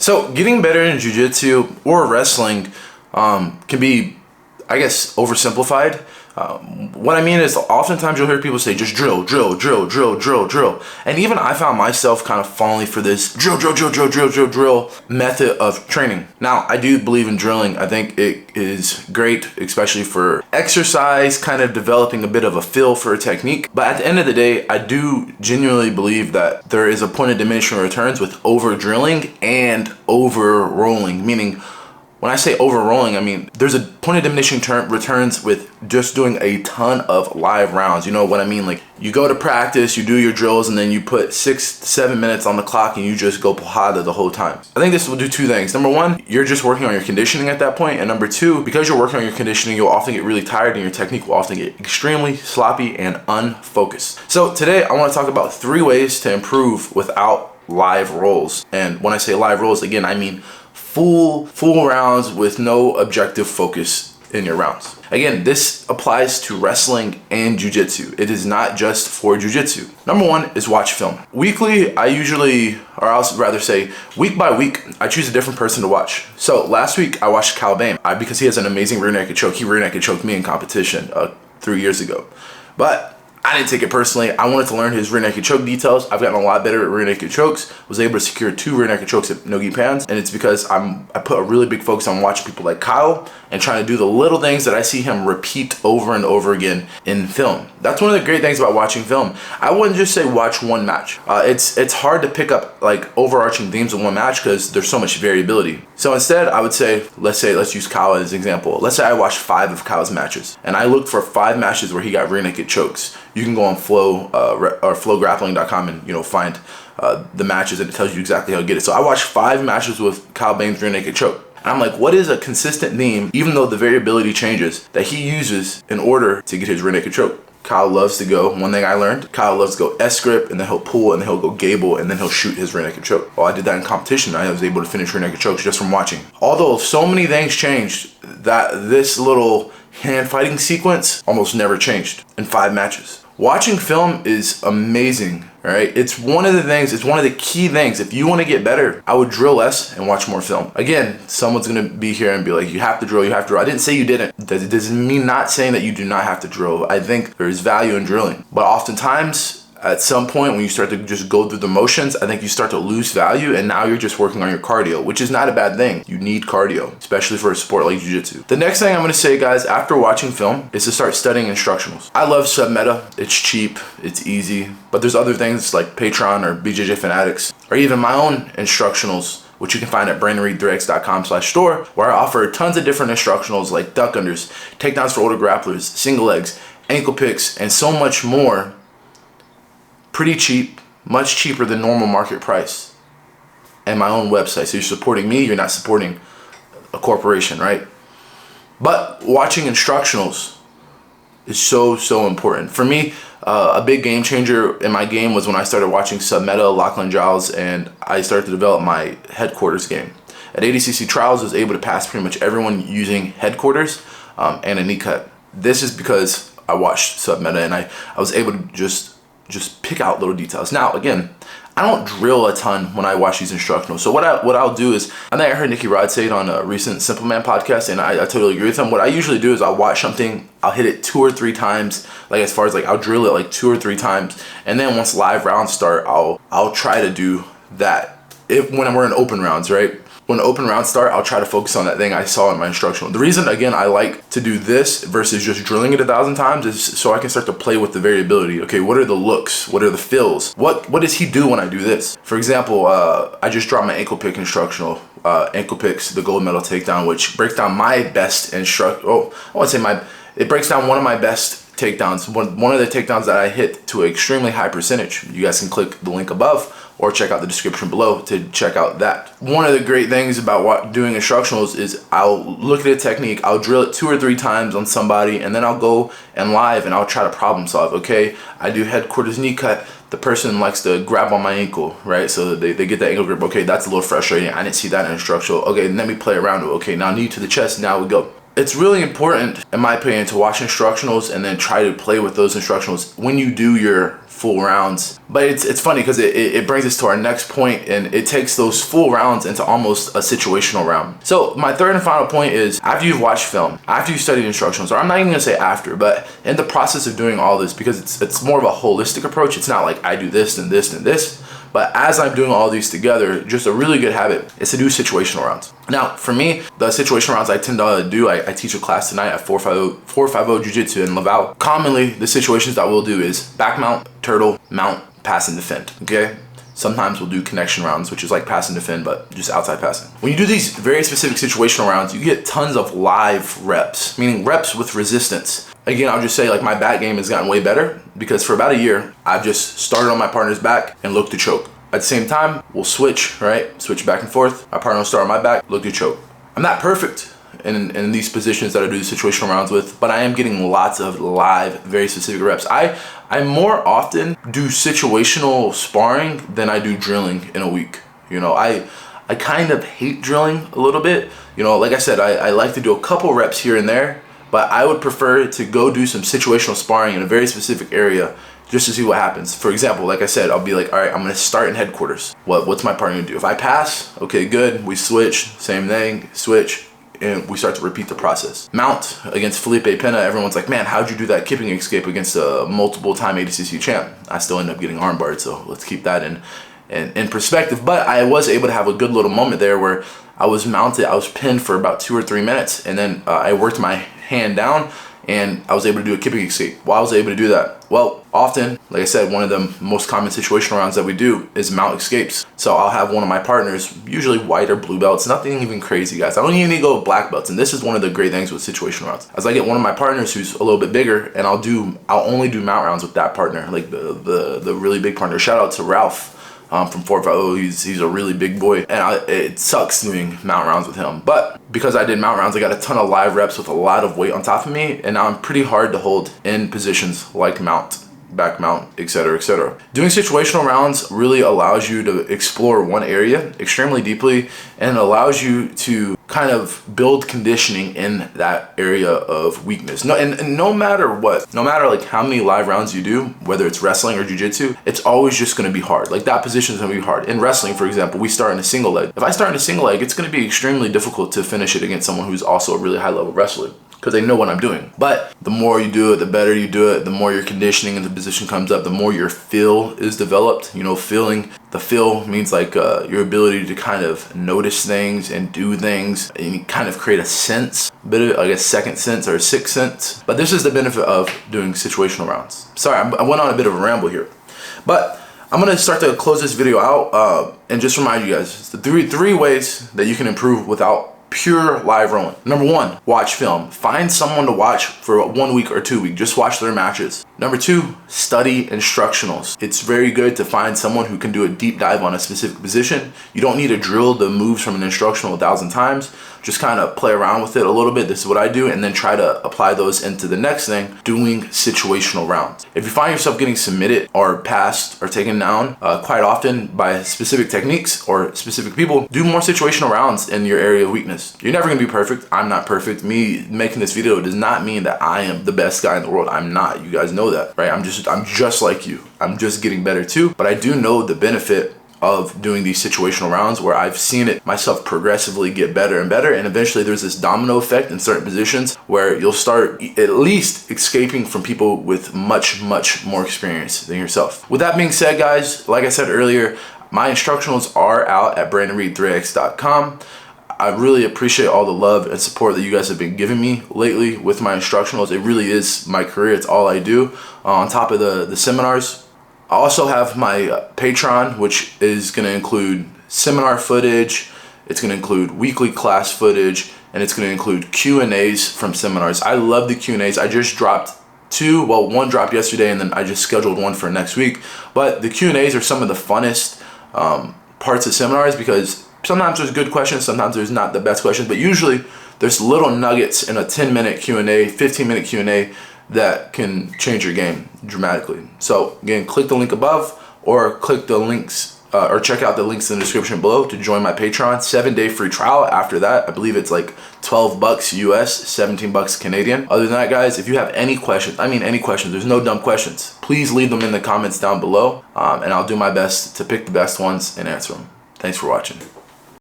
So getting better in jiu-jitsu or wrestling can be, I guess, oversimplified. What I mean is oftentimes you'll hear people say just drill, drill, drill, drill, drill, drill. And even I found myself kind of falling for this drill, drill, drill, drill, drill, drill, drill method of training. Now, I do believe in drilling. I think it is great, especially for exercise, kind of developing a bit of a feel for a technique. But at the end of the day, I do genuinely believe that there is a point of diminishing returns with over drilling and over rolling, meaning when I say over rolling, I mean there's a point of diminishing returns with just doing a ton of live rounds. You know what I mean? Like you go to practice, you do your drills, and then you put 6 to 7 minutes on the clock and you just go pojada the whole time. I think this will do two things. Number one, you're just working on your conditioning at that point. And number two, because you're working on your conditioning, you'll often get really tired and your technique will often get extremely sloppy and unfocused. So today I want to talk about 3 ways to improve without live rolls. And when I say live rolls, again, I mean full rounds with no objective focus in your rounds. Again, this applies to wrestling and jiu-jitsu. It is not just for jiu-jitsu. Number one is watch film. Weekly, I'll rather say week by week, I choose a different person to watch. So last week I watched Cal Bame because he has an amazing rear naked choke. He rear naked choked me in competition 3 years ago. But I didn't take it personally. I wanted to learn his rear naked choke details. I've gotten a lot better at rear naked chokes. Was able to secure 2 rear naked chokes at no-gi pans, and it's because I put a really big focus on watching people like Kyle and trying to do the little things that I see him repeat over and over again in film. That's one of the great things about watching film. I wouldn't just say watch one match. It's hard to pick up like overarching themes in one match because there's so much variability. So instead, I would say, let's use Kyle as an example. Let's say I watched 5 of Kyle's matches, and I looked for 5 matches where he got rear naked chokes. You can go on Flow or flowgrappling.com and find the matches, and it tells you exactly how to get it. So I watched 5 matches with Kyle Bame's rear naked choke. And I'm like, what is a consistent theme, even though the variability changes, that he uses in order to get his rear naked choke? Kyle loves to go, one thing I learned, Kyle loves to go S-grip, and then he'll pull, and then he'll go gable, and then he'll shoot his rear naked choke. Well, I did that in competition. I was able to finish rear naked chokes just from watching. Although so many things changed, that this little hand fighting sequence almost never changed in 5 matches. Watching film is amazing, right? It's one of the key things. If you want to get better, I would drill less and watch more film. Again, someone's going to be here and be like, you have to drill, you have to drill. I didn't say you didn't. It doesn't mean not saying that you do not have to drill. I think there is value in drilling. But oftentimes, at some point when you start to just go through the motions, I think you start to lose value, and now you're just working on your cardio, which is not a bad thing. You need cardio, especially for a sport like jiu-jitsu. The next thing I'm going to say, guys, after watching film is to start studying instructionals. I love Submeta. It's cheap, it's easy, but there's other things like Patreon or BJJ Fanatics, or even my own instructionals, which you can find at brandonreed3x.com/store, where I offer tons of different instructionals like duck unders, takedowns for older grapplers, single legs, ankle picks, and so much more. Pretty cheap, much cheaper than normal market price, and my own website. So you're supporting me, you're not supporting a corporation, right? But watching instructionals is so important. For me, a big game changer in my game was when I started watching Submeta, Lachlan Giles, and I started to develop my headquarters game. At ADCC Trials, I was able to pass pretty much everyone using headquarters and a knee cut. This is because I watched Submeta, and I was able to just pick out little details. Now, again, I don't drill a ton when I watch these instructionals. So what I'll do is, I think I heard Nicky Rod say it on a recent Simple Man podcast, and I totally agree with him. What I usually do is I'll watch something, I'll hit it 2 or 3 times, like as far as like I'll drill it like 2 or 3 times, and then once live rounds start, I'll try to do that. When we're in open rounds, right? When open rounds start, I'll try to focus on that thing I saw in my instructional. The reason, again, I like to do this versus just drilling it 1,000 times is so I can start to play with the variability. Okay, what are the looks? What are the feels? What does he do when I do this? For example, I just dropped my ankle pick instructional. Ankle picks, the gold medal takedown, which breaks down my best it breaks down one of my best takedowns. One of the takedowns that I hit to an extremely high percentage. You guys can click the link above or check out the description below to check out that. One of the great things about doing instructionals is I'll look at a technique, I'll drill it 2 or 3 times on somebody, and then I'll go and live and I'll try to problem solve. Okay, I do headquarters knee cut. The person likes to grab on my ankle, right? So they get that ankle grip. Okay, that's a little frustrating. I didn't see that in instructional. Okay, let me play around with it. Okay, now knee to the chest, now we go. It's really important, in my opinion, to watch instructionals and then try to play with those instructionals when you do your full rounds. But it's funny because it brings us to our next point, and it takes those full rounds into almost a situational round. So my third and final point is, after you've watched film, after you studied instructionals, or I'm not even gonna say after, but in the process of doing all this, because it's more of a holistic approach. It's not like I do this and this and this, but as I'm doing all these together, just a really good habit is to do situational rounds. Now, for me, the situational rounds I tend to do, I teach a class tonight at 450 Jiu-Jitsu in Laval. Commonly, the situations that we'll do is back mount, turtle, mount, pass and defend, okay? Sometimes we'll do connection rounds, which is like pass and defend, but just outside passing. When you do these very specific situational rounds, you get tons of live reps, meaning reps with resistance. Again, I'll just say, like, my back game has gotten way better because for about a year, I've just started on my partner's back and looked to choke. At the same time, we'll switch, right? Switch back and forth. My partner will start on my back, look to choke. I'm not perfect in these positions that I do situational rounds with, but I am getting lots of live, very specific reps. I more often do situational sparring than I do drilling in a week. You know, I kind of hate drilling a little bit. You know, like I said, I like to do a couple reps here and there, but I would prefer to go do some situational sparring in a very specific area just to see what happens. For example, like I said, I'll be like, all right, I'm gonna start in headquarters. What's my partner gonna do? If I pass, okay, good. We switch, same thing, switch, and we start to repeat the process. Mount against Felipe Pena, everyone's like, man, how'd you do that kipping escape against a multiple-time ADCC champ? I still end up getting armbarred, so let's keep that in perspective. But I was able to have a good little moment there where I was mounted, I was pinned for about 2 or 3 minutes, and then I worked my hand down, and I was able to do a kipping escape. Why was I able to do that? Well, often, like I said, one of the most common situational rounds that we do is mount escapes. So I'll have one of my partners, usually white or blue belts, nothing even crazy, guys. I don't even need to go with black belts, and this is one of the great things with situational rounds. As I get one of my partners who's a little bit bigger, and I'll only do mount rounds with that partner, like the really big partner. Shout out to Ralph. From 450, he's a really big boy, and it sucks doing mount rounds with him. But because I did mount rounds, I got a ton of live reps with a lot of weight on top of me, and now I'm pretty hard to hold in positions like mount, back mount, etc., etc. Doing situational rounds really allows you to explore one area extremely deeply, and it allows you to kind of build conditioning in that area of weakness. And no matter what, no matter like how many live rounds you do, whether it's wrestling or jiu-jitsu, it's always just going to be hard. Like that position is going to be hard. In wrestling, for example, we start in a single leg. If I start in a single leg, it's going to be extremely difficult to finish it against someone who's also a really high level wrestler, because they know what I'm doing. But the more you do it, the better you do it, the more your conditioning and the position comes up, the more your feel is developed. You know, the feel means like your ability to kind of notice things and do things, and you kind of create a sense, a bit of like a second sense or a sixth sense. But this is the benefit of doing situational rounds. Sorry, I went on a bit of a ramble here, but I'm gonna start to close this video out and just remind you guys the three ways that you can improve without pure live rolling. Number 1, watch film. Find someone to watch for 1 week or 2 weeks. Just watch their matches. Number 2, study instructionals. It's very good to find someone who can do a deep dive on a specific position. You don't need to drill the moves from an instructional 1,000 times. Just kind of play around with it a little bit. This is what I do, and then try to apply those into the next thing, doing situational rounds. If you find yourself getting submitted or passed or taken down quite often by specific techniques or specific people, do more situational rounds in your area of weakness. You're never gonna be perfect. I'm not perfect. Me making this video does not mean that I am the best guy in the world. I'm not. You guys know that, right? I'm just like you. I'm just getting better too. But I do know the benefit of doing these situational rounds, where I've seen it myself progressively get better and better, and eventually there's this domino effect in certain positions where you'll start at least escaping from people with much more experience than yourself. With that being said, guys, like I said earlier, my instructionals are out at BrandonReed3x.com. I really appreciate all the love and support that you guys have been giving me lately with my instructionals. It really is my career. It's all I do. On top of the seminars, I also have my Patreon, which is going to include seminar footage, it's going to include weekly class footage, and it's going to include Q&As from seminars. I love the Q&As. I just dropped 2, well, 1 dropped yesterday, and then I just scheduled 1 for next week. But the Q&As are some of the funnest parts of seminars, because sometimes there's good questions, sometimes there's not the best questions, but usually there's little nuggets in a 10-minute Q&A, 15-minute Q&A that can change your game dramatically. So again, click the link above or click the links or check out the links in the description below to join my Patreon. 7-day free trial. After that, I believe it's like $12 US, 17 bucks Canadian. Other than that, guys, if you have any questions, I mean any questions, there's no dumb questions, please leave them in the comments down below, and I'll do my best to pick the best ones and answer them. Thanks for watching.